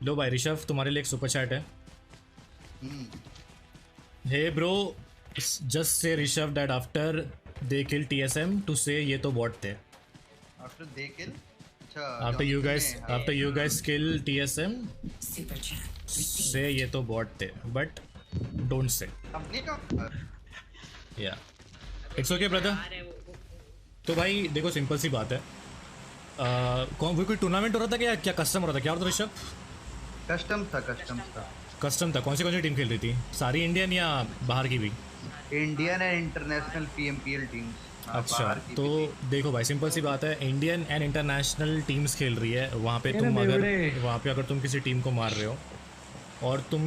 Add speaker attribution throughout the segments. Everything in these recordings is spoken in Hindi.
Speaker 1: लो भाई ऋषभ, तुम्हारे लिए एक सुपर चैट है। हे bro, just say Rishabh that after they kill TSM to say ये तो बॉट थे।
Speaker 2: आफ्टर दे किल, अच्छा
Speaker 1: after you guys kill TSM say ये तो बॉट थे, बट डोंट से।
Speaker 2: कंपनी का
Speaker 1: या इट्स ओके ब्रदर। तो भाई देखो, सिंपल सी बात है, वो कोई टूर्नामेंट हो रहा था क्या, क्या कस्टम हो रहा था, क्या हो रहा था ऋषभ?
Speaker 2: कस्टम था।
Speaker 1: कस्टम था। कौन सी टीम खेल रही थी? सारी इंडियन या बाहर की भी?
Speaker 2: Indian and international PMPL teams.
Speaker 1: अच्छा, तो देखो भाई सिंपल सी बात है, इंडियन एंड इंटरनेशनल टीम्स खेल रही है वहाँ पे। वहाँ पे अगर तुम किसी टीम को मार रहे हो और तुम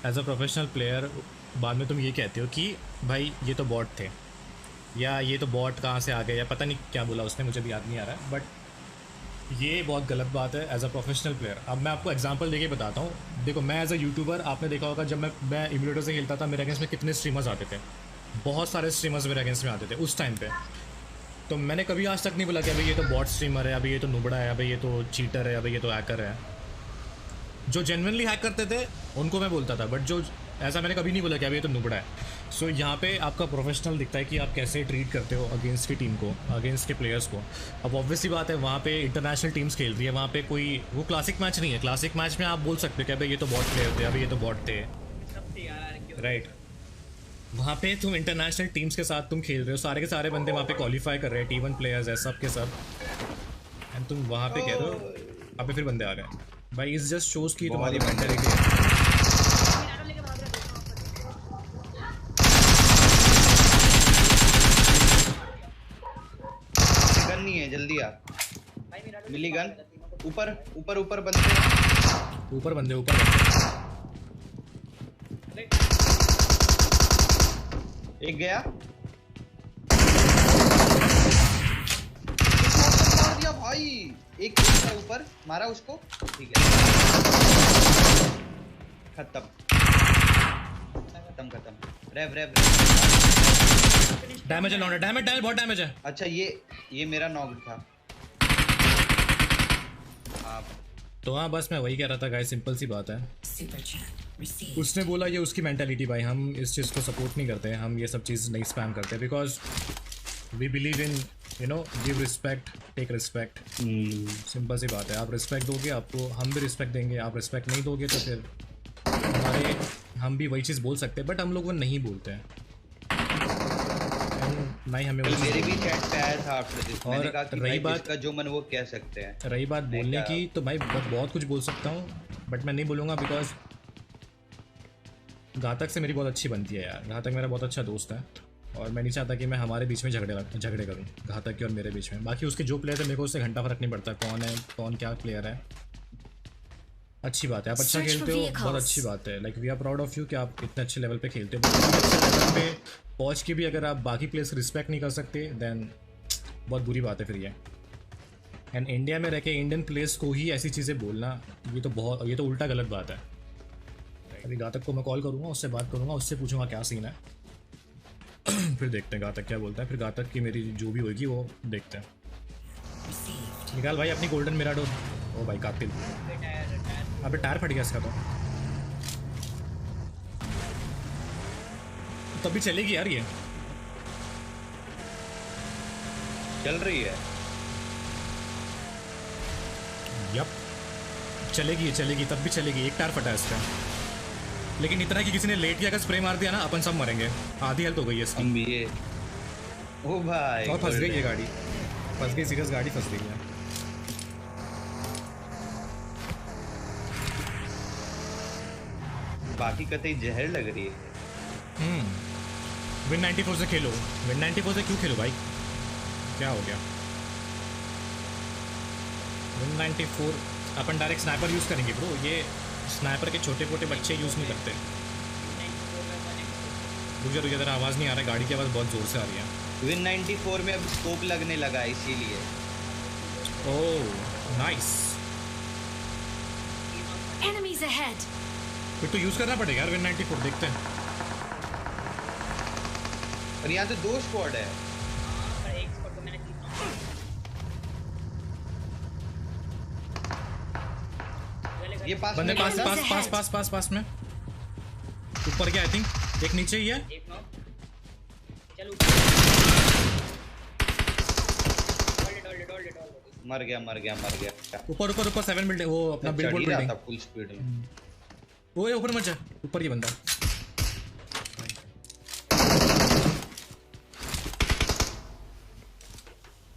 Speaker 1: एज अ प्रोफेशनल प्लेयर बाद में तुम ये कहते हो कि भाई ये तो बॉट थे, या ये तो बॉट कहाँ से आ गए, या पता नहीं क्या बोला उसने, मुझे भी याद नहीं आ रहा है, बट ये बहुत गलत बात है एज अ प्रोफेशनल प्लेयर। अब मैं आपको एग्जांपल देके बताता हूँ। देखो, मैं एज अ यूट्यूबर, आपने देखा होगा जब मैं इम्यूलेटर से खेलता था, मेरे अगेंस्ट में कितने स्ट्रीमर्स आते थे, बहुत सारे स्ट्रीमर्स मेरे अगेंस्ट में आते थे उस टाइम पे। तो मैंने कभी आज तक नहीं बोला कि अभी ये तो बॉट स्ट्रीमर है, अभी ये तो नुबड़ा है, अभी ये तो चीटर है, अभी ये तो हैकर है। जो जेन्युइनली हैक करते थे उनको मैं बोलता था, बट जो ऐसा मैंने कभी नहीं बोला कि अभी ये तो नुबड़ा है। सो यहाँ पे आपका प्रोफेशनल दिखता है कि आप कैसे ट्रीट करते हो अगेंस्ट की टीम को, अगेंस्ट के प्लेयर्स को। अब ऑब्वियसली बात है, वहाँ पे इंटरनेशनल टीम्स खेल रही है, वहाँ पे कोई वो क्लासिक मैच नहीं है। क्लासिक मैच में आप बोल सकते हो कि अभी ये तो बॉट प्लेयर थे, अभी ये तो बॉट थे, राइट। वहाँ पे तुम इंटरनेशनल टीम्स के साथ तुम खेल रहे हो, सारे के सारे बंदे वहाँ पे क्वालिफाई कर रहे हैं, T1 प्लेयर्स है सब के सब, एंड तुम वहाँ पे कह रहे हो अभी फिर बंदे आ गए। भाई इस जस्ट शोज की तुम्हारी मेंटालिटी है।
Speaker 2: गन नहीं है, जल्दी आ। मिली गन। ऊपर ऊपर ऊपर बंदे,
Speaker 1: ऊपर बंदे।
Speaker 2: एक गया, मार दिया भाई। एक था ऊपर, मारा उसको, ठीक है। खत्म। रेव
Speaker 1: डैमेज है लौंडा, डैमेज बहुत डैमेज है।
Speaker 2: अच्छा, ये मेरा नॉक था।
Speaker 1: तो हाँ, बस मैं वही कह रहा था गाइस, सिंपल सी बात है। उसने बोला ये उसकी मेंटालिटी, भाई हम इस चीज़ को सपोर्ट नहीं करते हैं, हम ये सब चीज़ नहीं स्पैम करते, because we believe in give respect, take respect. Simple सी बात है, आप रिस्पेक्ट दोगे आपको हम भी रिस्पेक्ट देंगे, आप रिस्पेक्ट नहीं दोगे तो फिर हम भी वही चीज़ बोल सकते हैं, बट हम लोग वो नहीं बोलते हैं, नहीं हमें।
Speaker 2: मेरे भी चैट पे आया था आफ्टर दिस, मैंने कहा कि
Speaker 1: रही बात
Speaker 2: का जो मन वो कह सकते हैं।
Speaker 1: रही बात बोलने की, तो भाई बहुत कुछ बोल सकता हूँ, बट मैं नहीं बोलूँगा, बिकॉज घातक से मेरी बहुत अच्छी बनती है यार। घातक मेरा बहुत अच्छा दोस्त है और मैं नहीं चाहता कि मैं हमारे बीच में झगड़े करूँ घातक के और मेरे बीच में। बाकी उसके जो प्लेयर है मेरे को उससे घंटा फर्क नहीं पड़ता कौन है, कौन क्या प्लेयर है। अच्छी बात है, आप अच्छा खेलते हो, बहुत अच्छी बात है। Like we are proud of you कि आप इतने अच्छे लेवल पे खेलते हो। अच्छे लेवल पे पहुँच के भी अगर आप बाकी प्लेयर्स रिस्पेक्ट नहीं कर सकते, देन बहुत बुरी बात है फिर ये। एंड इंडिया में रह के इंडियन प्लेयर्स को ही ऐसी चीज़ें बोलना, ये तो उल्टा गलत बात है। अभी घातक को मैं कॉल करूँगा, उससे बात करूँगा, उससे पूछूंगा क्या सीन है फिर देखते हैं घातक क्या बोलता है। फिर घातक की मेरी जो भी होगी वो देखते हैं। निकाल भाई अपनी गोल्डन मिराडोर। ओ भाई कातिल, अबे टायर फट गया इसका। तो तभी चलेगी यार, ये
Speaker 2: चल रही है।
Speaker 1: यप चलेगी तब भी चलेगी। एक टायर फटा है इसका, लेकिन इतना कि किसी ने लेट किया, अगर स्प्रे मार दिया ना अपन सब मरेंगे। आधी हेल्थ हो गई है इसकी।
Speaker 2: ये ओ भाई,
Speaker 1: और फंस गई ये गाड़ी, फंस गई सीरियस, गाड़ी फंस गई है।
Speaker 2: बाकी कतई जहर लग रही है।
Speaker 1: विन 94 से खेलो। विन 94 से क्यों खेलो भाई, क्या हो गया? विन 94 अपन डायरेक्ट स्नाइपर यूज़ करेंगे ब्रो। ये स्नाइपर के छोटे मोटे बच्चे यूज़ नहीं करते। रुक जा तेरा आवाज़ नहीं आ रहा है, गाड़ी की आवाज़ बहुत ज़ोर से आ रही है।
Speaker 2: विन 94 में अब स्कोप लगने लगा इसीलिए।
Speaker 1: ओह नाइस, फिर तो यूज़ करना पड़ेगा यार विन 94। देखते हैं।
Speaker 2: और यहाँ तो 2 स्क्वाड है। ये पास
Speaker 1: बंदे
Speaker 2: में
Speaker 1: पास
Speaker 2: गया था।
Speaker 1: पास पास पास पास पास में ऊपर क्या आई थिंक एक नीचे ही है।
Speaker 3: एक नॉक चल ऊपर
Speaker 2: मर गया
Speaker 1: ऊपर ऊपर ऊपर 7 बिल्डिंग वो अपना बिल्डिंग
Speaker 2: चढ़ ही रहा
Speaker 1: बिल्डिंग
Speaker 2: था फुल स्पीड में।
Speaker 1: वो ये ऊपर मत जा ऊपर ये बंदा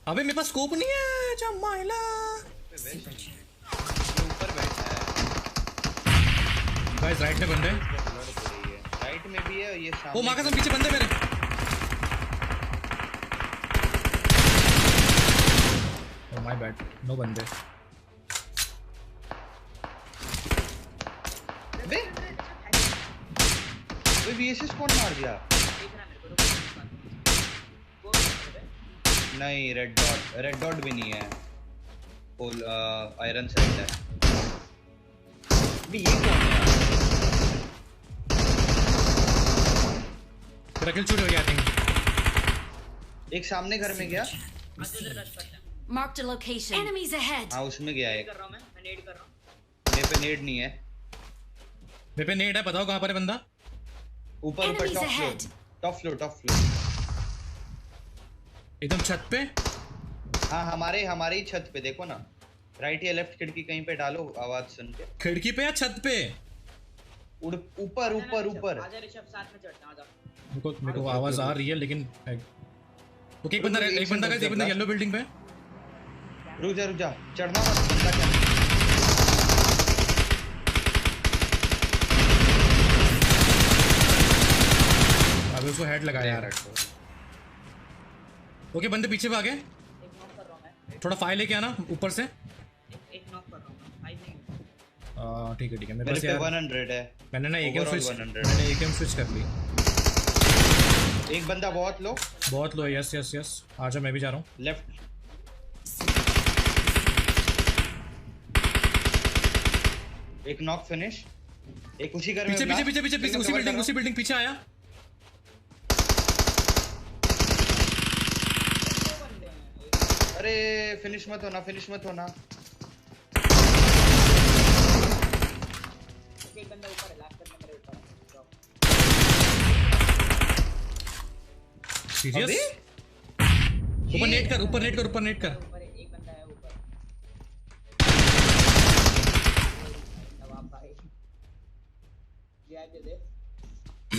Speaker 1: अबे मेरे पास स्कोप नहीं है जमाइला
Speaker 2: ये ऊपर बैठा है
Speaker 1: गाइस राइट में बंदे
Speaker 2: राइट में भी है ये
Speaker 1: ओ
Speaker 2: सामने।
Speaker 1: माँ कसम पीछे बंदे मेरे ओ माय बैड नो बंदे
Speaker 2: बे वीएसएस कौन मार दिया? नहीं रेड डॉट भी नहीं है आयरन सेट है। भी ये कौन है?
Speaker 1: तेरा किल शूट हो गया आई थिंक
Speaker 2: एक सामने घर में गया।
Speaker 4: Marked a location. Enemies ahead.
Speaker 2: हाँ उसमें गया एक।
Speaker 3: कर रहा हूं मैं नेड कर रहा हूं।
Speaker 2: मेरे पे नेड नहीं है।
Speaker 1: मेरे पे नेट है बताओ कहाँ पर है बंदा
Speaker 2: ऊपर
Speaker 4: Enemies ahead.
Speaker 2: टॉप फ्लोर
Speaker 1: एकदम छत पे
Speaker 2: हाँ हमारे ही छत पे देखो ना। राइट या लेफ्ट खिड़की कहीं पे डालो आवाज सुन के।
Speaker 1: खिड़की पे या छत पे
Speaker 2: ऊपर
Speaker 3: आजा ऋषभ साथ में चढ़ते हैं आजा।
Speaker 1: मेरे को आवाज आ रही है लेकिन ओके एक बंदा येलो बिल्डिंग पे
Speaker 2: रुक जा चढ़ना मत बंदा क्या।
Speaker 1: अबे उसको हेड लगाया यार ओके बंदे पीछे भागे
Speaker 3: एक नॉक कर रहा हूं मैं।
Speaker 1: थोड़ा फाइल लेके आना ऊपर से
Speaker 3: एक नॉक कर रहा हूं मैं। फाइव नहीं
Speaker 1: ठीक है मेरे
Speaker 2: मेरे
Speaker 1: पास
Speaker 2: पे
Speaker 1: यार
Speaker 2: 100 है।
Speaker 1: मैंने ना एकेएम
Speaker 2: Overall
Speaker 1: स्विच
Speaker 2: 100
Speaker 1: मैंने एकेएम स्विच कर ली
Speaker 2: एक बंदा बहुत लो
Speaker 1: बहुत लो यस आजा मैं भी जा रहा हूँ
Speaker 2: लेफ्ट। एक नॉक फिनिश। एक उसी घर में
Speaker 1: पीछे
Speaker 2: blast।
Speaker 1: पीछे उसी बिल्डिंग पीछे आया
Speaker 2: अरे फिनिश मत होना
Speaker 3: एक बंदा ऊपर है लास्ट करने मेरे ऊपर
Speaker 1: सीरियस
Speaker 2: अबे?
Speaker 1: ऊपर नेट कर
Speaker 3: ऊपर एक बंदा है ऊपर नवाब भाई ये आके दे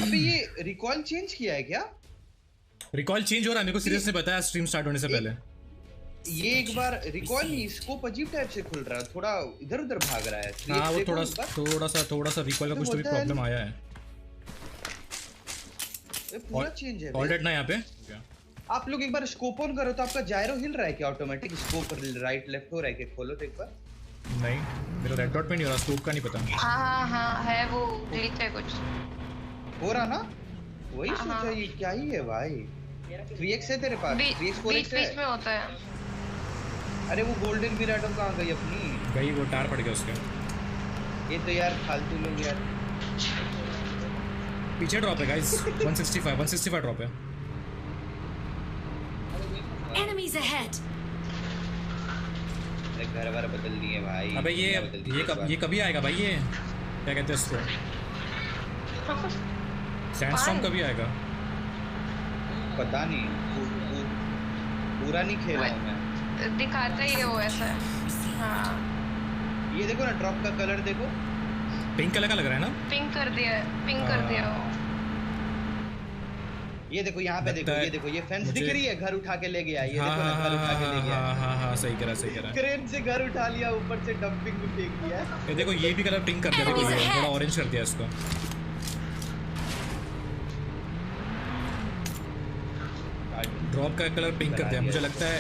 Speaker 2: अबे ये रिकॉल चेंज किया है क्या?
Speaker 1: रिकॉल चेंज हो रहा है मेरे को सीरियस ने बताया स्ट्रीम स्टार्ट होने से पहले
Speaker 2: ये एक बार रिकॉल नहीं स्कोप अजीब टाइप से खुल रहा है थोड़ा इधर उधर भाग रहा है।
Speaker 1: हाँ वो
Speaker 2: देखो
Speaker 1: थोड़ा
Speaker 2: एक बार।
Speaker 1: सा रिकॉल का कुछ तो भी
Speaker 2: बोलता है
Speaker 1: प्रॉब्लम आया है
Speaker 2: ये पूरा चेंज है
Speaker 1: ऑलरेडी ना यहाँ पे
Speaker 2: आप लोग एक बार स्कोप ऑन करो तो आपका जायरो हिल रहा है क्या ऑटोमेटिक? स्कोप राइट लेफ्ट हो रहा है क्या? खोलो तो एक बार।
Speaker 1: नहीं मेरा रेड डॉट में नहीं हो रहा स्कोप का नहीं पता
Speaker 5: हाँ है वो ग्लिच है कुछ
Speaker 2: हो रहा ना वही सोचा ये क्या ही है भाई। 3x है तेरे पास? 3x 4x
Speaker 5: बीच
Speaker 2: है?
Speaker 5: में होता है।
Speaker 2: अरे वो गोल्डन मिराडो कहाँ गई अपनी?
Speaker 1: गई वो टायर पड़ गया उसके
Speaker 2: ये तो यार फालतू लोग यार।
Speaker 1: पीछे ड्रॉप है गाइस 165 ड्रॉप है
Speaker 4: Enemies ahead.
Speaker 2: अरे घर बार बदल दिए भाई।
Speaker 1: अबे ये कभी आएगा भाई ये क्या कहते हैं इसको सैंडस्टॉर्म कभी आएगा
Speaker 2: पता नहीं पूरा नहीं खेला हूँ मैं।
Speaker 5: दिखाता ही है वो ऐसा है। हाँ
Speaker 2: ये देखो ना ड्रॉप का कलर देखो
Speaker 1: पिंक कलर का लग रहा है ना
Speaker 5: पिंक कर दिया वो।
Speaker 2: ये देखो यहाँ पे देखो ये देखो ये फेंस दिख रही है घर उठा के ले गया। ये देखो ना घर उठा के ले गया।
Speaker 1: हाँ सही करा
Speaker 2: क्रेन से घर उठा लिया ऊपर से डंपिंग में फेंक दिया।
Speaker 1: ये देखो ये भी कलर पिंक कर दिया देखो ये थोड़ा ऑरेंज कर दिया इसको ड्रॉप का कलर पिंक कर दिया मुझे लगता है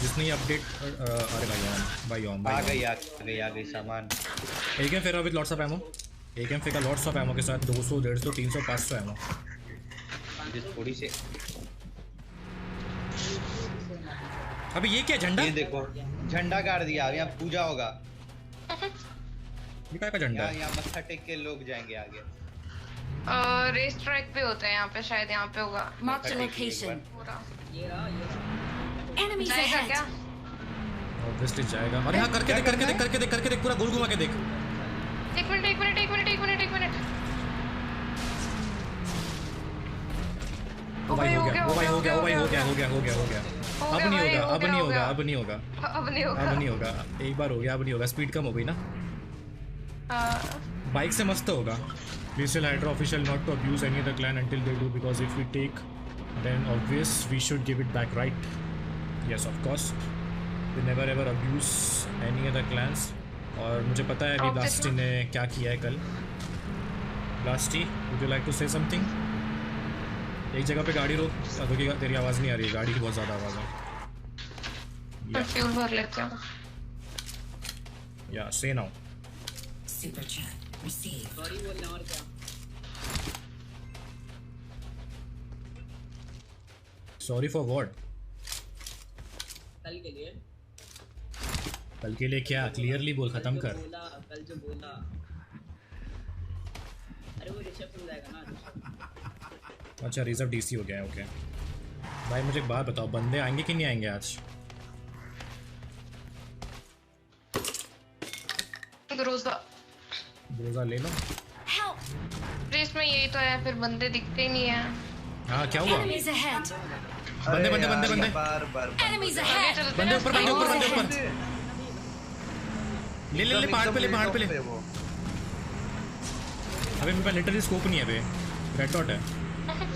Speaker 1: जिसने ये अपडेट अरे भाई
Speaker 2: आ गई सामान।
Speaker 1: एकेएम फेंका with lots of ammo AKM फेंका लॉट्स ऑफ एमो के साथ 200 150 300 500 एमो
Speaker 2: थोड़ी सी
Speaker 1: अबे ये क्या झंडा
Speaker 2: ये देखो झंडा गाड़ दिया अब यहाँ पूजा होगा।
Speaker 1: ये क्या का झंडा है
Speaker 2: यहाँ मत्था टेक के लोग जाएंगे आगे।
Speaker 5: रेस ट्रैक पे होता है यहाँ पे शायद यहाँ पे होगा।
Speaker 4: Marked a location.
Speaker 5: पूरा
Speaker 3: ये रहा
Speaker 4: Enemies
Speaker 5: जाएगा
Speaker 4: ahead.
Speaker 5: क्या?
Speaker 1: ऑब्वियसली जाएगा अरे हाँ करके देख पूरा गोल घुमा के देख
Speaker 5: एक मिनट
Speaker 1: वो भाई हो गया अब नहीं होगा एक बार हो गया, अब नहीं होगा, स्पीड कम हो गई ना। बाइक से मस्त होगा। Please tell Hydra official not to abuse any other clan until they do, because if we take, then obvious we should give it back, right? Yes, of course. We never ever abuse any other clans. और मुझे पता है अभी ब्लास्टी ने क्या किया है कल। ब्लास्टी, would you like to say something? एक जगह पे गाड़ी रोक, क्योंकि तेरी आवाज़ नहीं आ रही है, गाड़ी की बहुत ज़्यादा आवाज़ है।
Speaker 5: फ्यूल भर लेते हैं।
Speaker 1: Yeah, say now.
Speaker 6: Super chat received.
Speaker 3: Sorry बोलना और क्या।
Speaker 1: Sorry for what?
Speaker 3: कल के लिए।
Speaker 1: कल के लिए क्या? क्लियरली बोल, खत्म कर।
Speaker 3: कल जो बोला। अरे वो ऋषभ समझाएगा ना।
Speaker 1: अच्छा, रिजर्व डीसी हो गया है, ओके। भाई मुझे एक बात बताओ, बंदे आएंगे कि नहीं आएंगे आज? ग्रोजा ले लो।
Speaker 5: रेस में यही तो है, फिर बंदे दिखते ही नहीं है।
Speaker 1: हाँ क्या हुआ?
Speaker 4: Enemies ahead.
Speaker 1: बंदे
Speaker 2: बार
Speaker 4: Enemies ahead.
Speaker 1: बंदे ऊपर ले पहाड़ पे ले।
Speaker 2: वो
Speaker 1: अबे मेरे पास लिटरली स्कोप नहीं है बे, रेड डॉट है।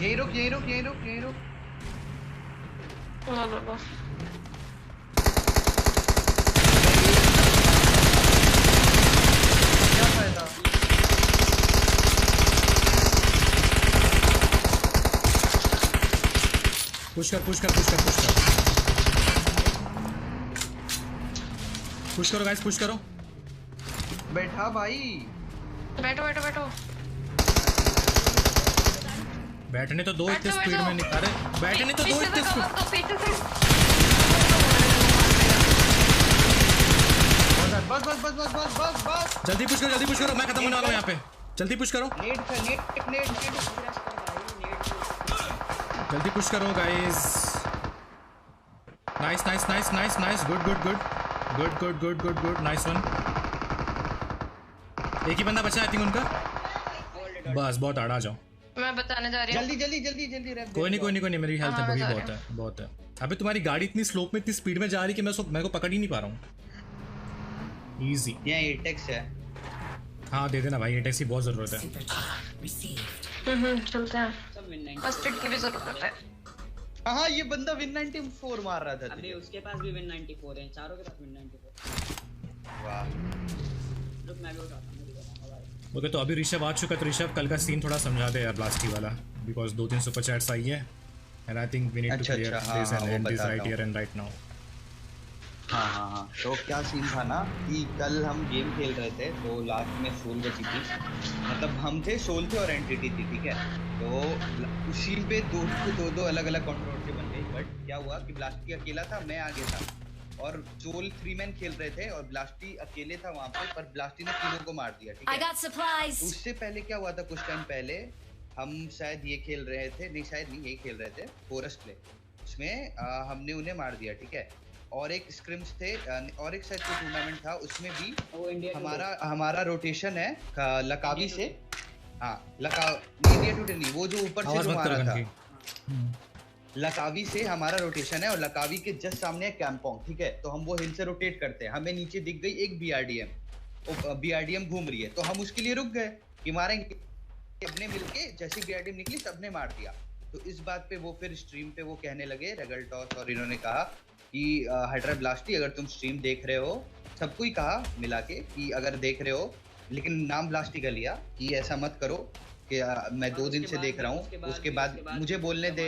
Speaker 2: यही रुक।
Speaker 5: लो।
Speaker 2: क्या फायदा?
Speaker 1: पुश कर। पुश करो गाइस, पुश करो।
Speaker 2: बैठा भाई।
Speaker 5: बैठो।
Speaker 1: बैठने तो दो इतने स्पीड में नहीं, अरे बैठने तो दो इतने स्पीड।
Speaker 5: पीछे से
Speaker 2: बस।
Speaker 1: जल्दी पुश करो, मैं खत्म होने वाला हूँ यहाँ पे। जल्दी पुश करो, जल्दी पुश करो guys. Nice, good, nice one. एक ही बंदा बचा है, आई थिंक उनका। बस बहुत आड़ा, आ जाओ।
Speaker 5: मैं बताने जा रही हूँ।
Speaker 2: जल्दी रैप।
Speaker 1: कोई नहीं, मेरी हेल्थ है, वही बहुत है। अबे तुम्हारी गाड़ी इतनी स्लोप में, इतनी स्पीड में जा रही कि मैं को पकड़ ही नहीं पा रहा हूँ। इजी
Speaker 2: यहाँ एटेक्स है।
Speaker 1: हाँ दे देना भाई, एटेक्स की बहुत जरूरत है।
Speaker 6: Super chat received.
Speaker 5: चलते हैं। फर्स्ट एड की भी जरूरत है।
Speaker 2: हाँ ये बंदा विन 94 मार रहा था।
Speaker 3: अबे उसके पास भी विन 94 है, चारों के पास विन 94।
Speaker 2: वाह।
Speaker 3: रुक मैं भी उठाता हूँ।
Speaker 1: ओके तो अभी ऋषभ आ चुका है, तो ऋषभ कल का सीन थोड़ा समझा दे यार ब्लास्टी वाला, बिकॉज 2-3 सुपर चैट्स आई है and I think we need to clear this and and this right here and right now.
Speaker 2: हाँ तो क्या सीन था ना कि कल हम गेम खेल रहे थे, तो लास्ट में सोल बची थी, मतलब हम थे, सोल थे और एंटिटी थी, ठीक है। तो उसी पे दो अलग अलग कंट्रोल के बंदे, बट क्या हुआ कि ब्लास्टी अकेला था, मैं आगे था, और सोल 3 मैन खेल रहे थे और ब्लास्टी अकेले था वहाँ पे, पर ब्लास्टी ने तीनों को मार दिया, ठीक है। तो उससे पहले क्या हुआ था, कुछ टाइम पहले हम शायद ये खेल रहे थे, नहीं शायद नहीं, यही खेल रहे थे फॉरेस्ट प्ले, उसमें हमने उन्हें मार दिया, ठीक है। और एक स्क्रिम्स थे और एक शायद कोई टूर्नामेंट था, उसमें भी हमारा रोटेशन है लकावी से। हाँ इंडिया टुडे नहीं, वो जो ऊपर से जो मारा था, लकावी से हमारा रोटेशन है, और लकावी के जस्ट सामने है कैंपोंग, ठीक है। तो हम वो हिल से रोटेट करते हैं, हमें नीचे दिख गई एक बीआरडीएम घूम रही है, तो हम उसके लिए रुक गए कि मारेंगे, सबने मिलके जैसे बीआरडीएम निकली सबने मार दिया। तो इस बात पे वो फिर स्ट्रीम पे वो कहने लगे रेगल टॉस, और इन्होंने कहा कि हाइड्रा ब्लास्टी अगर तुम स्ट्रीम देख रहे हो, सबको ही कहा मिला के कि अगर देख रहे हो, लेकिन नाम ब्लास्टी का लिया कि ऐसा मत करो कि मैं 2 दिन से देख रहा हूँ, उसके बाद मुझे बोलने दे।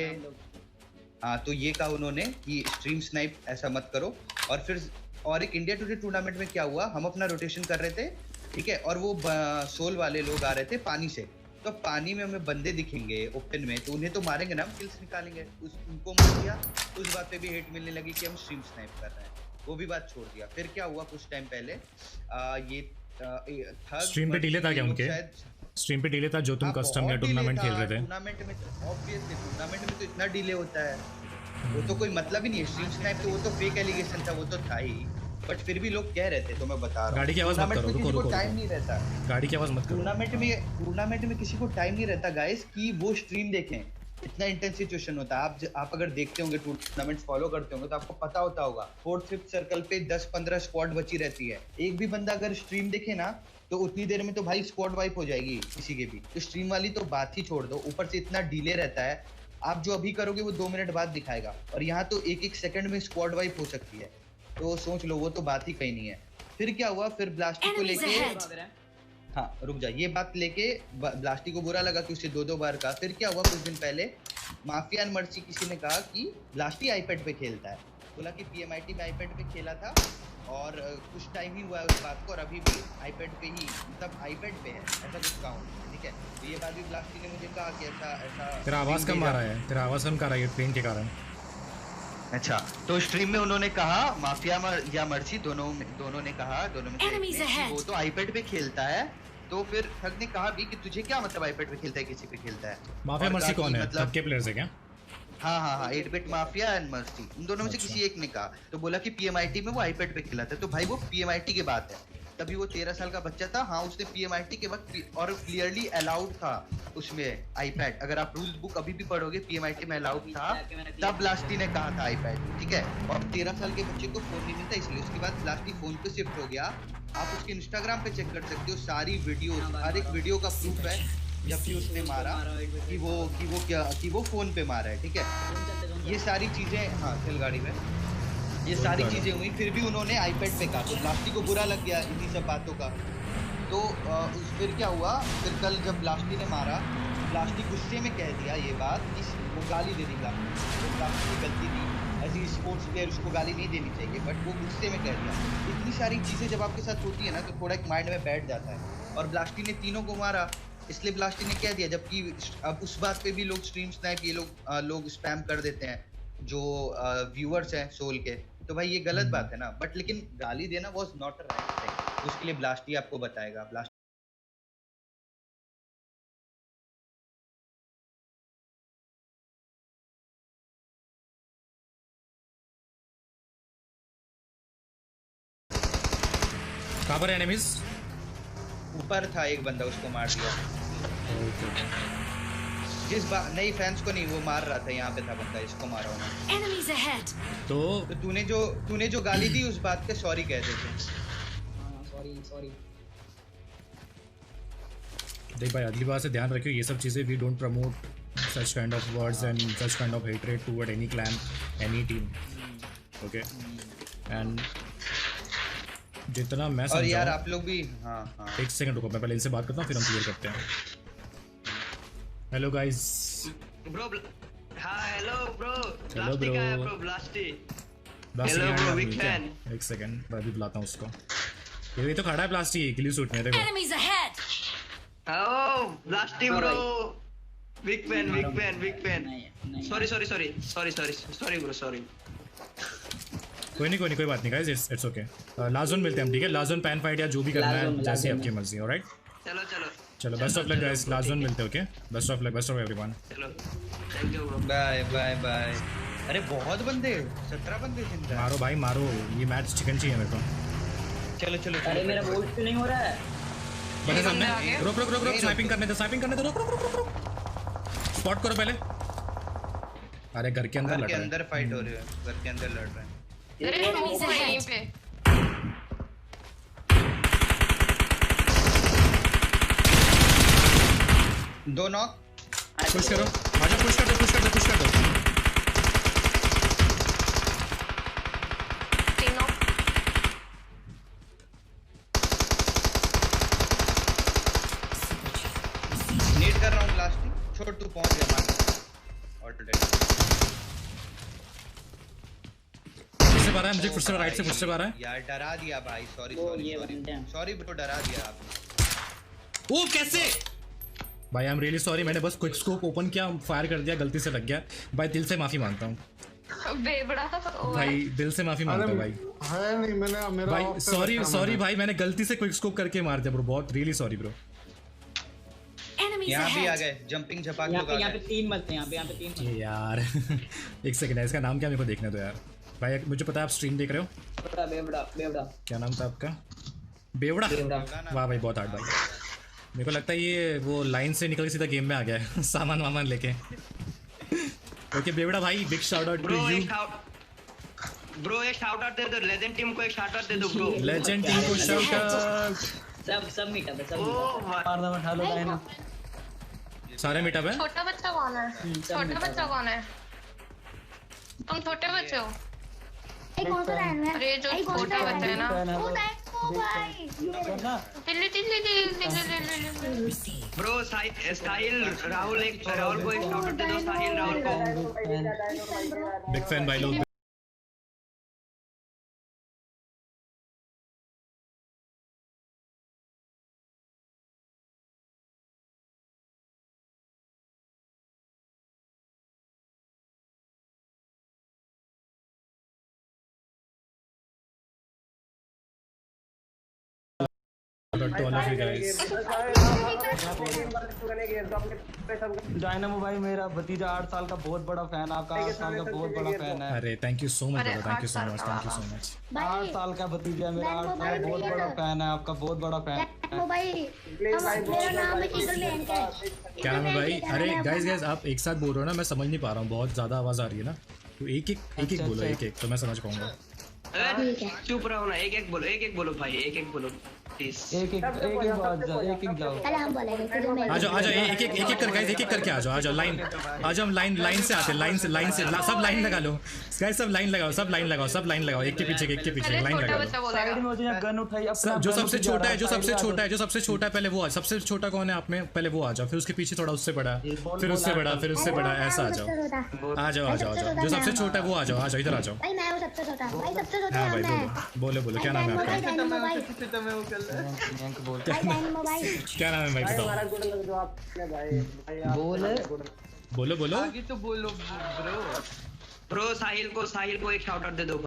Speaker 2: हाँ तो ये कहा उन्होंने कि स्ट्रीम स्नाइप ऐसा मत करो। और फिर और एक इंडिया टुडे टूर्नामेंट में क्या हुआ, हम अपना रोटेशन कर रहे थे, ठीक है, और वो सोल वाले लोग आ रहे थे पानी से, तो पानी में हमें बंदे दिखेंगे ओपन में, तो उन्हें तो मारेंगे ना, हम किल्स निकालेंगे, उनको मार दिया। उस बात पे भी हेट मिलने लगी कि हम स्ट्रीम स्नाइप कर रहे हैं, वो भी बात छोड़ दिया। फिर क्या हुआ कुछ टाइम पहले, ये था
Speaker 1: स्ट्रीम पे डिले था क्या उनके? स्ट्रीम पे डिले था जो तुम कस्टम या टूर्नामेंट खेल रहे थे?
Speaker 2: टूर्नामेंट में ऑब्वियसली टूर्नामेंट में तो इतना डिले होता है, वो तो कोई मतलब ही नहीं है। स्ट्रीम स्नाइप तो वो तो फेक एलिगेशन था, वो तो था ही, बट फिर भी लोग कह रहे थे, तो मैं बता रहा हूँ।
Speaker 1: गाड़ी की आवाज मत करो, रुको रुको
Speaker 2: टाइम नहीं रहता,
Speaker 1: गाड़ी की आवाज मत करो।
Speaker 2: टूर्नामेंट में किसी को टाइम नहीं रहता गाइस कि वो स्ट्रीम देखें, इतना इंटेंस सिचुएशन होता है। आप अगर देखते होंगे टूर्नामेंट्स फॉलो करते होंगे तो आपको पता होगा 4th 5th सर्कल पे 10-15 स्क्वाड बची रहती है। एक भी बंदा अगर स्ट्रीम देखे ना तो उतनी देर में तो भाई स्क्वाड वाइप हो जाएगी किसी के भी। तो स्ट्रीम वाली तो बात ही छोड़ दो, ऊपर से इतना डिले रहता है, आप जो अभी करोगे वो 2 मिनट बाद दिखाएगा, और यहाँ तो 1-1 सेकंड में स्क्वाड वाइप हो सकती है। तो सोच लो, वो तो बात ही कहीं नहीं है। फिर क्या हुआ, फिर ब्लास्टी को लेके, हाँ रुक जा, ये बात लेके ब्लास्टी को बुरा लगा कि उसे 2-2 बार का। फिर क्या हुआ, कुछ दिन पहले माफिया एंड मर्सी किसी ने कहा कि ब्लास्टी आईपैड पे खेलता है, बोला कि PMIT में आईपैड पे खेला था और कुछ टाइम ही हुआ है उस बात को, और अभी भी आईपैड पे ही, मतलब आईपैड पे है, ऐसा कुछ काउंट, ठीक है। तो ये बात भी ब्लास्टी ने मुझे कहा कि ऐसा
Speaker 1: तेरा आवाज कम आ रहा है, तेरा आवाज कम आ रहा है ट्रेन के कारण।
Speaker 2: अच्छा, तो स्ट्रीम में उन्होंने कहा, माफिया या मर्सी दोनों ने कहा, दोनों में से वो तो आईपैड पे खेलता है। तो फिर ठग ने कहा भी कि तुझे क्या मतलब आईपैड पे खेलता है, किसी पे खेलता है।
Speaker 1: माफिया मर्सी कौन है, मतलब के प्लेयर्स है क्या?
Speaker 2: हाँ 8-bit माफिया एंड मर्सी, उन दोनों में से किसी एक ने कहा। तो बोला कि PMIT में वो आईपैड पे खेला था। तो भाई वो PMIT की बात है, तभी वो 13 साल का बच्चा था। हाँ, उसने PMIT के वक्त और क्लियरली अलाउड था उसमें आईपैड। अगर आप रूल्स बुक अभी भी पढ़ोगे, PMIT में अलाउड था, तब ब्लास्टी ने कहा था आईपैड, ठीक है। और 13 साल के बच्चे को फोन नहीं मिलता, इसलिए उसके बाद ब्लास्टी फोन पे शिफ्ट हो गया। आप उसके इंस्टाग्राम पे चेक कर सकते हो, सारी वीडियो, हर एक वीडियो का प्रूफ है जब भी उसने मारा कि वो फोन पे मारा है, ठीक है। ये सारी चीजें, हाँ चल गाड़ी में, ये सारी चीजें हुई, फिर भी उन्होंने आईपैड पे कहा। तो ब्लास्टी को बुरा लग गया इन्हीं सब बातों का। तो फिर क्या हुआ, फिर कल जब ब्लास्टी ने मारा, ब्लास्टी गुस्से में कह दिया ये बात कि वो गाली दे दी ब्लास्टी, तो ब्लास्टी की गलती थी, ऐसी स्पोर्ट्स प्लेयर उसको गाली नहीं देनी चाहिए, बट वो गुस्से में कह दिया। इतनी सारी चीज़ें जब आपके साथ होती है ना, तो थोड़ा एक माइंड में बैठ जाता है। और ब्लास्टी ने तीनों को मारा, इसलिए ब्लास्टी ने कह दिया, जबकि अब उस बात पे भी लोग स्ट्रीम स्नैप ये लोग स्पैम कर देते हैं जो व्यूअर्स हैं सोल के। तो भाई ये गलत बात है ना, बट लेकिन गाली देना was not a right thing, उसके लिए ब्लास्टी आपको बताएगा। ब्लास्टी
Speaker 1: कहाँ पर एनिमीज?
Speaker 2: ऊपर था एक बंदा, उसको मार दिया। नहीं फैंस को नहीं, वो मार रहा था, यहाँ पे था बंदा, इसको मारा उन्होंने।
Speaker 4: Enemies ahead.
Speaker 2: तो तूने जो गाली दी उस बात पे सॉरी कह देते।
Speaker 3: सॉरी
Speaker 1: देख भाई, अगली बार से ध्यान रखियो, ये सब चीज़ें we don't promote such kind of words and such kind of hatred toward any clan, any team, okay? And जितना मैं समझा, और
Speaker 2: यार आप लोग भी, हाँ
Speaker 1: एक सेकंड रुको, मैं पहले इनसे बात करता हूँ, फिर हम क्लियर करते हैं। हेलो गाइस
Speaker 7: ब्रो, हाँ hello bro,
Speaker 1: hello bro,
Speaker 7: Blasty
Speaker 1: hello bro, big fan. एक सेकंड, मैं अभी बुलाता हूँ उसको। ये तो खड़ा है ब्लास्टी, गिली सूट में, देखो।
Speaker 4: Enemies ahead.
Speaker 7: Oh Blasty bro, big fan. Sorry bro.
Speaker 1: कोई नहीं, कोई बात नहीं guys, it's okay. Last zone मिलते हैं हम, ठीक है? लास्ट जोन पैन फाइट या जो भी करना है, जैसी आपकी मर्जी, ऑलराइट? चलो best of luck guys, last zone मिलते हैं, okay? Best of luck, best of everyone.
Speaker 7: चलो थैंक यू ब्रो,
Speaker 2: बाय। अरे बहुत बंदे, 17 बंदे जिंदा।
Speaker 1: मारो भाई मारो, ये मैच चिकन चाहिए मेरे को।
Speaker 2: चलो।
Speaker 3: अरे मेरा वोट क्यों नहीं हो रहा है?
Speaker 1: बने सामने, रुक, स्नाइपिंग करने दो, रुक। स्पॉट करो पहले। अरे घर के अंदर
Speaker 2: फाइट हो रही है, घर के अंदर लड़ रहे हैं।
Speaker 4: Enemies
Speaker 5: यहीं
Speaker 4: ahead.
Speaker 5: पे
Speaker 2: 2 नॉक।
Speaker 1: पुश करो, आजा, पुश कर दो।
Speaker 5: 3 नॉक।
Speaker 2: नीड कर रहा हूँ ब्लास्टिंग, छोड़ तू पहुंच गया मान ऑल्टरनेट।
Speaker 1: से आ रहा है मुझे, फिर से राइट से फुटस्टेप आ रहा है
Speaker 2: यार, डरा दिया भाई, सॉरी ब्रो, डरा दिया आप।
Speaker 1: ओ कैसे भाई, आई एम रियली सॉरी, मैंने बस क्विक स्कोप ओपन किया, फायर कर दिया, गलती से लग गया भाई, दिल से माफी मांगता हूँ
Speaker 5: बेबड़ा
Speaker 1: भाई, दिल से माफी मांगता हूँ भाई।
Speaker 8: है नहीं, मैंने मेरा
Speaker 1: भाई सॉरी भाई, मैंने गलती से क्विक स्कोप करके मार दिया ब्रो, बहुत रियली सॉरी ब्रो।
Speaker 2: यहाँ भी आ गए, जंपिंग झपाक लोग आ गए।
Speaker 3: यहाँ पे 3 मत हैं, यहाँ पे 3
Speaker 1: यार एक सेकंड, इसका नाम क्या मेरे को देखने दो यार। भाई मुझे पता है आप स्ट्रीम देख रहे हो।
Speaker 3: बेवड़ा बेवड़ा बेवड़ा
Speaker 1: क्या नाम था आपका? बेवड़ा। वाह भाई बहुत हार्ड भाई। मेरे को लगता है ये वो लाइन से निकल के सीधा गेम में आ गया है सामान वामान लेके। ओके बेवड़ा भाई, big shout out to you.
Speaker 7: Bro एक शाउट आउट दे दो, लेजेंड टीम को एक शाउट आउट दे दो ब्रो।
Speaker 1: लेजेंड टीम को शाउट आउट।
Speaker 3: सब मीटअप है, सब
Speaker 7: ओह
Speaker 3: मीटअप
Speaker 1: सारे मीटअप है।
Speaker 5: छोटा बच्चा कौन है? छोटा बच्चा कौन है? तुम छोटे बच्चे हो?
Speaker 8: कौन सा लाइन है?
Speaker 5: अरे जो छोटा बच्चा है ना, दिल्ली दिल्ली दिल्ली।
Speaker 7: ब्रो साहिल राहुल को एक शाउट आउट दे दो, साहिल राहुल को।
Speaker 1: बिग फैन भाई लोग। To all of you guys.
Speaker 9: Dynamo भाई मेरा भतीजा 8 साल का बहुत बड़ा फैन, आपका 8 साल का बहुत बड़ा फैन है।
Speaker 1: अरे thank you so much brother, thank you so much, thank you so much.
Speaker 9: 8 साल का भतीजा है मेरा, 8 साल का बहुत बड़ा फैन है, आपका बहुत बड़ा फैन है।
Speaker 8: मेरा नाम ईगल मैन का है।
Speaker 1: क्या नाम है भाई? अरे गाइस आप एक साथ बोल रहे हो ना, मैं समझ नहीं पा रहा हूँ, बहुत ज्यादा आवाज आ रही है ना, तो एक एक बोलो, एक तो मैं समझ पाऊंगा।
Speaker 7: चुप रहो ना, एक एक बोलो भाई, एक बोलो प्लीज।
Speaker 9: एक एक जाओ।
Speaker 1: आ जाओ एक एक कर गाइस, एक करके आ जाओ लाइन, आ जाओ हम लाइन से आते हैं, लाइन से सब लाइन लगा लो गाइस, सब लाइन लगाओ, सब लाइन लगाओ, एक के पीछे लाइन लगाओ।
Speaker 9: साइड में हो जाए, गन उठाई अपना।
Speaker 1: जो सबसे छोटा है पहले वो आ, सबसे छोटा कौन है आप में? पहले वो आ जाओ, फिर उसके पीछे थोड़ा उससे बड़ा, फिर उससे बड़ा, ऐसा आ जाओ। जो सबसे छोटा है वो आ जाओ, इधर आ जाओ।
Speaker 8: भाई मैं हूं सबसे छोटा, भाई सबसे छोटा
Speaker 1: हाँ भाई
Speaker 8: मैं।
Speaker 1: बोलो क्या नाम है आपका? क्या नाम है भाई बताओ? बोलो
Speaker 2: आगे तो बोलो
Speaker 7: ब्रो साहिल को एक शाउट आउट दे दो।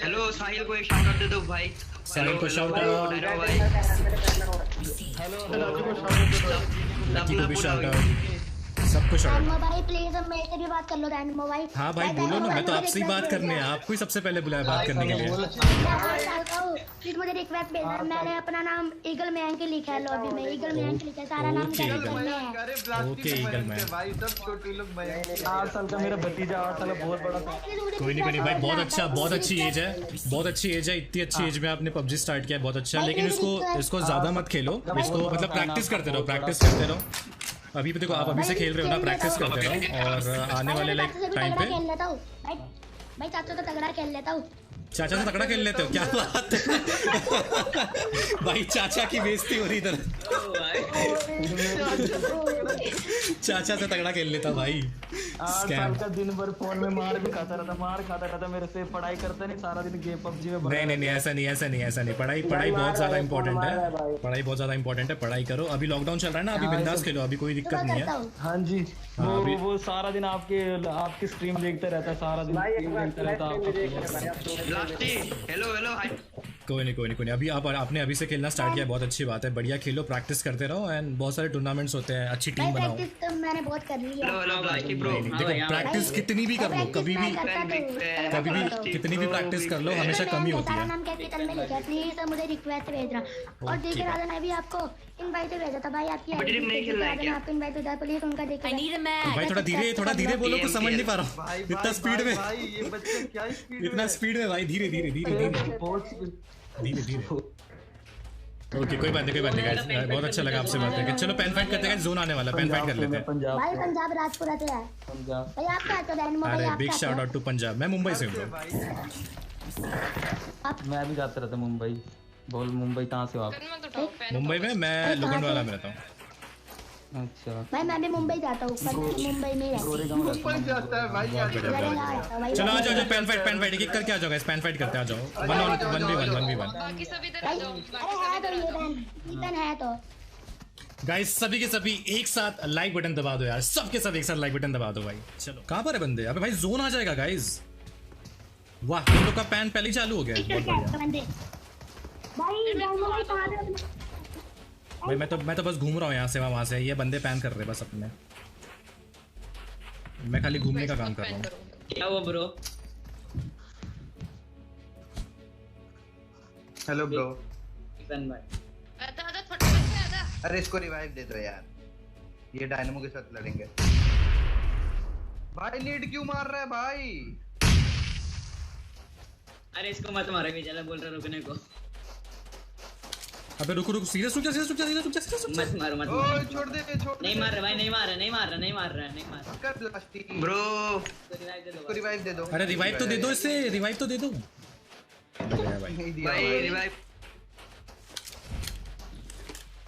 Speaker 7: हेलो साहिल को एक शाउट आउट दे दो भाई।
Speaker 1: साहिल को शाउट आउट,
Speaker 7: भाई
Speaker 1: लकी को भी शाउट आउट, सबको शाउट आउट।
Speaker 8: भाई प्लीज अब मेरे से भी बात कर लो डायनामो भाई।
Speaker 1: हाँ भाई बोलो ना, मैं तो आपसे ही बात करने, आपको ही सबसे पहले बुलाया बात करने के लिए।
Speaker 8: प्लीज मुझे रिक्वेस्ट भेजना, मैंने अपना नाम ईगल मैन के लिखा है लॉबी में, ईगल मैन के लिखा है, सारा नाम
Speaker 1: ओके ईगल मैन।
Speaker 9: 8 साल का मेरा भतीजा, 8 साल का बहुत बड़ा।
Speaker 1: कोई नहीं भाई, बहुत अच्छी एज है, इतनी अच्छी एज में आपने पबजी स्टार्ट किया है, बहुत अच्छा है, लेकिन इसको ज्यादा मत खेलो, इसको मतलब प्रैक्टिस करते रहो। अभी देखो आप अभी से खेल रहे हो ना, प्रैक्टिस करते रहो, और आने वाले लाइक टाइम पे।
Speaker 8: भाई चाचा तो तगड़ा खेल लेता हूँ।
Speaker 1: चाचा से तगड़ा खेल लेते हो? क्या बात है भाई, चाचा की बेइज्जती हो रही इधर। चाचा से तगड़ा खेल लेता भाई।
Speaker 9: 8 साल का दिन भर फोन में मार भी खाता रहता मेरे से, पढ़ाई करता नहीं, सारा दिन गेम पबजी में।
Speaker 1: नहीं ऐसा नहीं। पढ़ाई बहुत ज्यादा इंपॉर्टेंट है, पढ़ाई करो। अभी लॉकडाउन चल रहा है ना, अभी बिंदास खेलो, अभी कोई दिक्कत नहीं है।
Speaker 9: हाँ जी, वो सारा दिन आपकी स्ट्रीम देखता रहता है, सारा दिन देखता रहता है।
Speaker 7: Hello hi.
Speaker 1: कोई नहीं। अभी आपने अभी से खेलना स्टार्ट किया, बहुत अच्छी बात है, बढ़िया खेलो, प्रैक्टिस करते रहो, एंड बहुत सारे टूर्नामेंट्स होते हैं, अच्छी टीम बनाओ।
Speaker 8: प्रैक्टिस तो मैंने बहुत कर ली है।
Speaker 1: देखो प्रैक्टिस कितनी भी कर लो, कभी भी कितनी भी प्रैक्टिस कर लो, हमेशा कमी होती है।
Speaker 8: नाम कैपिटल में लिखा है, प्लीज मुझे रिक्वेस्ट भेजना। और देखे राजा ने भी आपको इनवाइट भेजा था भाई, आपकी आपको इनवाइट भेजा, प्लीज उनका देखो।
Speaker 1: भाई थोड़ा धीरे बोलो, कुछ समझ नहीं पा रहा हूँ इतना स्पीड में। इतना स्पीड में भाई, धीरे। ओके कोई बात नहीं गाइस, बहुत अच्छा लगा आपसे बात करके। चलो पेन फाइट करते हैं, जोन आने वाला, पेन फाइट कर लेते हैं।
Speaker 8: भाई पंजाब राजपुरा से है भाई, आप क्या हो डायनामो भाई?
Speaker 1: अरे big shout out to Punjab. मैं मुंबई से हूँ।
Speaker 9: मैं भी जाता रहता मुंबई। बोल मुंबई कहाँ से हो आप?
Speaker 1: मुंबई में मैं लोखंडवाला में रहता हूँ।
Speaker 9: अच्छा
Speaker 8: भाई मैं भी मुंबई जाता हूँ, मुंबई में रहता हूँ।
Speaker 1: चलो आ जाओ पेन फाइट एक करके आ जाओ गाइस, पेन फाइट करते आ जाओ। 1v1
Speaker 5: बाकी सभी इधर आ जाओ।
Speaker 8: अरे है तो
Speaker 1: गाइस सभी के सभी एक साथ लाइक बटन दबा दो यार, सबके सब एक साथ लाइक बटन दबा दो भाई। चलो कहाँ पर है बंदे? अबे भाई जोन आ जाएगा गाइस। वाह हम लोग का पैन पहले ही चालू हो गया, बहुत बढ़िया।
Speaker 8: भाई
Speaker 1: भाई मैं तो बस घूम रहा हूँ यहाँ से वहाँ से, ये बंदे पैन कर रहे हैं बस अपने, मैं खाली घूमने का काम कर रहा हूँ।
Speaker 3: क्या हुआ ब्रो?
Speaker 2: Hello bro. अरे इसको रिवाइव दे दो यार, ये डायनामो के साथ लड़ेंगे। भाई लीड क्यों मार रहा है भाई?
Speaker 3: अरे इसको मत मारो, भी चला बोल रहा रुकने को।
Speaker 1: अबे रुक सीरियस रुक जा।
Speaker 3: मत मारो मत
Speaker 2: ओए
Speaker 3: मारो।
Speaker 2: छोड़ दे।
Speaker 3: नहीं मार रहा भाई, नहीं मार रहा।
Speaker 2: कर ब्लास्टी
Speaker 7: ब्रो
Speaker 2: इसको रिवाइव दे दो।
Speaker 1: अरे रिवाइव तो दे दो इसे, रिवाइव तो दे दो।
Speaker 2: नहीं दिया
Speaker 7: भाई रिवाइव।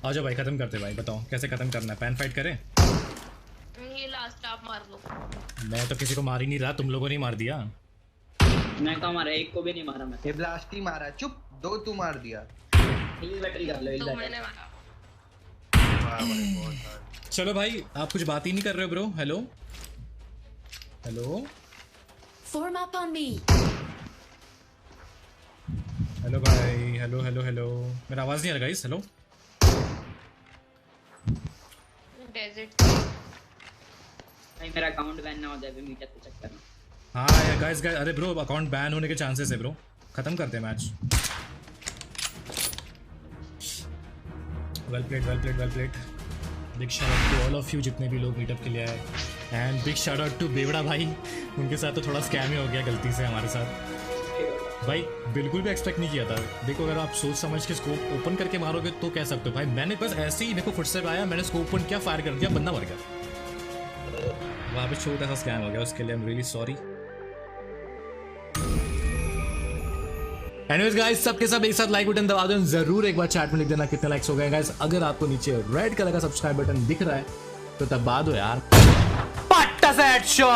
Speaker 1: आ जाओ भाई, खत्म करते भाई, बताओ कैसे खत्म करना है? पैन फाइट करें?
Speaker 5: ये लास्ट आप मार लो।
Speaker 1: मैं तो किसी को मार ही नहीं रहा, तुम लोगों ने मार दिया।
Speaker 3: मैं कहाँ मारा? एक को भी नहीं मारा मैं।
Speaker 2: ये ब्लास्टी मारा, चुप। 2 तू मार दिया।
Speaker 3: हिल बैटल कर लो, हिल
Speaker 5: तो
Speaker 3: बैटल।
Speaker 5: मैंने मारा।
Speaker 2: वाह भाई बहुत hard।
Speaker 1: चलो भाई, आप कुछ बात ही नहीं कर रहे हो bro. Hello
Speaker 4: Form up on me.
Speaker 1: Hello भाई, हेलो। मेरा आवाज नहीं आ रहा गाइस? Hello
Speaker 5: desert.
Speaker 3: भाई मेरा अकाउंट बैन ना हो जाए मीटअप के चक्कर में।
Speaker 1: हाँ यार गाइस, अरे ब्रो अकाउंट बैन होने के चांसेस है ब्रो। खत्म करते हैं match. Well played. Big shout out to all of you जितने भी लोग मीटअप के लिए आए, and big shout out to Bewda भाई, उनके साथ तो थोड़ा स्कैम ही हो गया गलती से हमारे साथ। भाई बिल्कुल भी एक्सपेक्ट नहीं किया था। देखो अगर आप सोच समझ के स्कोप ओपन करके मारोगे तो कह सकते हो भाई, मैंने बस ऐसे ही, मेरे को फुटस्टेप आया, मैंने स्कोप ओपन किया, फायर कर दिया, बंदा मर गया। वहाँ पे छोटा सा स्कैम हो गया, उसके लिए I am really sorry. Anyways guys, सबके सब एक साथ लाइक बटन दबा दो, जरूर एक बार चैट में लिख देना कितने लाइक्स हो गए गाइस। अगर आपको नीचे रेड कलर का सब्सक्राइब बटन दिख रहा है तो दबा दो यार, पट्टा से हेडशॉट।